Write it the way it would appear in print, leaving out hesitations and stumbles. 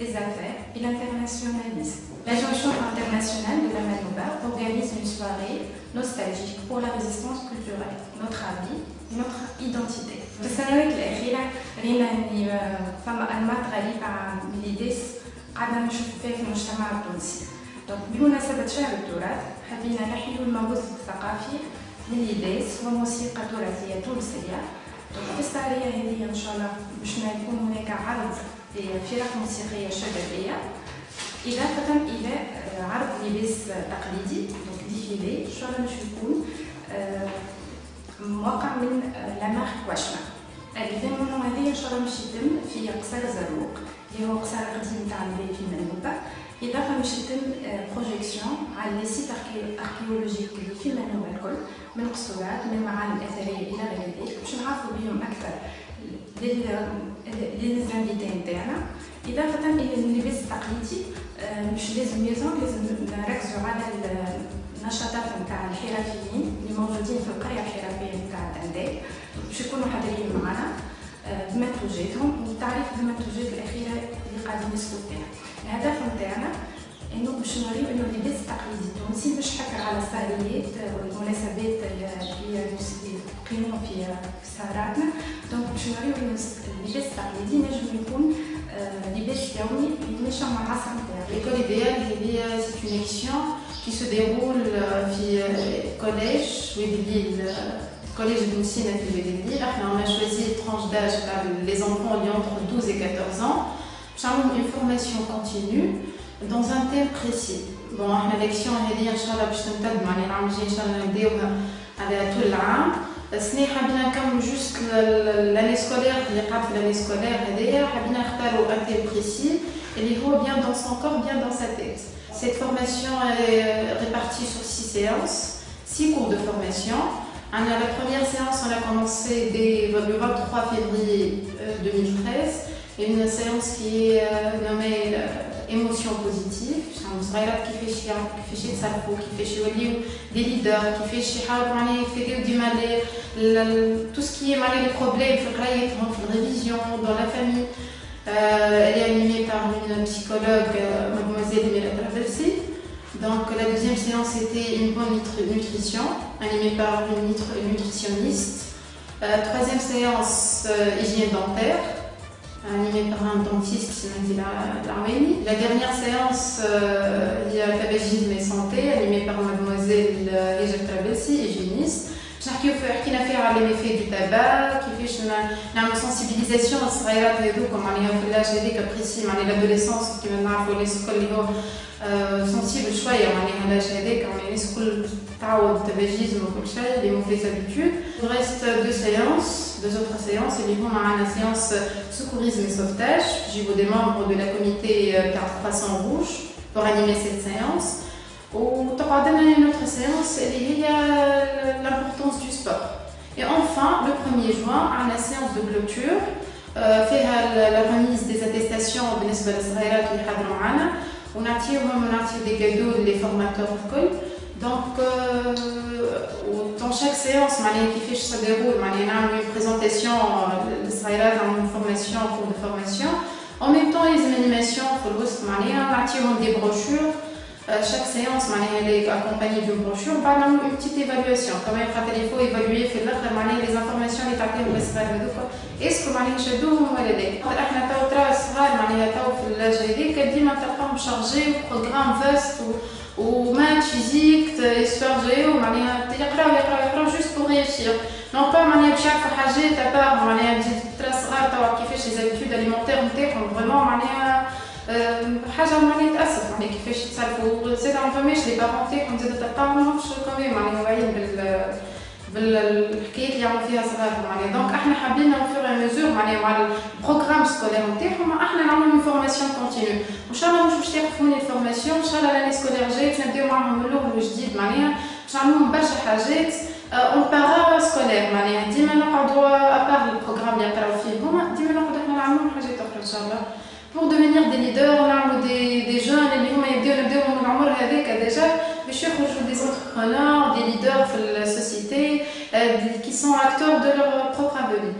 des affaires et l'internationalisme. La Jonction internationale de la Manouba organise une soirée nostalgique pour la résistance culturelle, notre vie et notre identité. في السنوات الأخيرة رينا أن فما أنماط غريبة من اللي قاعدة نشوف فيها في المجتمع التونسي. بمناسبة شهر التراث حبينا نحيي الموروث الثقافي من ليديس وموسيقى تراثية تونسية. في السهرية هذه إن شاء الله باش يكون هناك عرض لفرق موسيقية شبابية إضافة إلى عرض لباس تقليدي ديفيلي إن شاء الله باش يكون موقع من لا مارك واشما. الإيفينمون هذه إن شاء الله باش يتم في قصر زروق اللي هو قصر قديم تاع البلاد في منوبة. إضافة باش يتم بروجيكسيون على لي سيت أركيولوجيك اللي في منوبة الكل من قصورات من معالم أثرية إلى غير ذلك باش نعرفوا بهم أكثر للزانفيتي نتاعنا. إضافة إلى اللباس التقليدي مش لازم نركزوا على النشاطات نتاع الحرفيين اللي موجودين في القرية الحرفية نتاع الأندال باش يكونوا حاضرين معنا بمنتوجاتهم وتعريف المنتوجات الأخيرة اللي قاعدين يصلوا فيها. الهدف نتاعنا إنه باش نوريو إنه اللباس التقليدي التونسي مش حكر على السهريات والمناسبات اللي يقيموها في سهراتنا. دونك باش نوريو إنه اللباس التقليدي نجم يكون لباس يومي يتماشى مع العصر نتاعو. L'école idéale, c'est une action qui se déroule au collège Ouedlil, collège de Moussine à Ouedlil. On a choisi une tranche d'âge les enfants entre 12 et 14 ans. Nous une formation continue dans un thème précis. Bon, l'action هذه إن شاء الله باش تمتد مع العام الجاي إن شاء الله نديوها على طول العام. السنة حابين نكملوا جوست l'année scolaire اللي قاعد في l'année scolaire هذيا حابين نختاروا un thème précis اللي هو bien dans son corps, bien dans sa tête. Cette formation est répartie sur 6 séances, 6 cours de formation. La première séance, on a commencé dès le 23 février 2013. Une séance qui est nommée émotion positive. صغيرات كيفاش يتصرفوا كيفاش يوليو des leaders كيفاش يحاولوا معناها يفيديو ديما tout ce qui est معناها les problèmes في قرايتهم في الريفيزيون dans la famille. Elle est animée par une psychologue, mademoiselle Mira Traversi. Donc la deuxième séance était une bonne nutrition, animée par une nutritionniste. Troisième séance, hygiène dentaire, animée par un dentiste qui m'a dit l'Arménie. La dernière séance, il y a tabagisme et santé, animée par mademoiselle Mira Traversi, hygiéniste. حكينا فيها على l'effet du tabac كيفاش نعمل sensibilisation الصغيرات هذوكم معناها في اللاج هذيك بريسي معناها l'adolescence كيما نعرفوا الناس الكل اللي هو sensible شويه معناها اللاج هذاك معناها الناس الكل تعود التباجيزم وكل شيء les mauvaises habitudes. Il reste deux autres séances اللي هما معنا séance secourisme et sauvetage. J'ai des membres de la comité carte croissant rouge pour animer cette séance. وتقعدنا une autre séance اللي هي l'importance du sport. Et enfin, le 1er juin, à la séance de clôture, فيها la remise des attestations بالنسبة للصغيرات اللي حضروا معنا ونعطيهم des cadeaux les formateurs الكل. Donc dans chaque séance معناها كيفاش se déroule معناها نعملوا une présentation للصغيرات نعملوا une formation cours de formation. En même temps, les animations في الوسط معناها نعطيهم des brochures. Chaque séance elle est accompagnée d'une brochure. On va faire une petite évaluation. Quand même, il faut évaluer les informations les papiers est-ce que معناها شدوهم ولا لا. احنا تو ترى الصغار معناها تو في اللاج هذيك ديما تلقاهم شارجي بروغرام فاست ومات فيزيك histoire géo معناها يقراو juste pour réussir. Non pas معناها باش يعرفوا حاجات ابار معناها ترى الصغار تو كيفاش les habitudes alimentaires نتاعهم vraiment معناها حاجه معناها تاسف معناها كيفاش يتصرفوا زاد ما فماش لي بارون تاعهم زاد تلقاهم كمان معناها واعيين بالحكايات اللي يعملوا فيها صغارهم معناها. دونك احنا حابين نوفر ميزور معناها مع البروغرام سكولير نتاعهم احنا نعملوا اون فورماسيون كونتينيو. وان شاء الله مش باش يعرفوا الفورماسيون ان شاء الله لاني سكولير جاي باش نبداو معاهم من الاول وجديد معناها باش نعملوهم برشا حاجات اون بارا سكولير معناها ديما نقعدوا ابار البروغرام اللي يقراو فيه هما ديما نقعدوا احنا نعملوا حاجات اخرى ان شاء الله. Pour devenir des leaders, on a des jeunes اللي هما يبداو من العمر هذاك ديجا باش يخرجوا des entrepreneurs, des leaders في la société qui sont acteurs de leur propre avenir.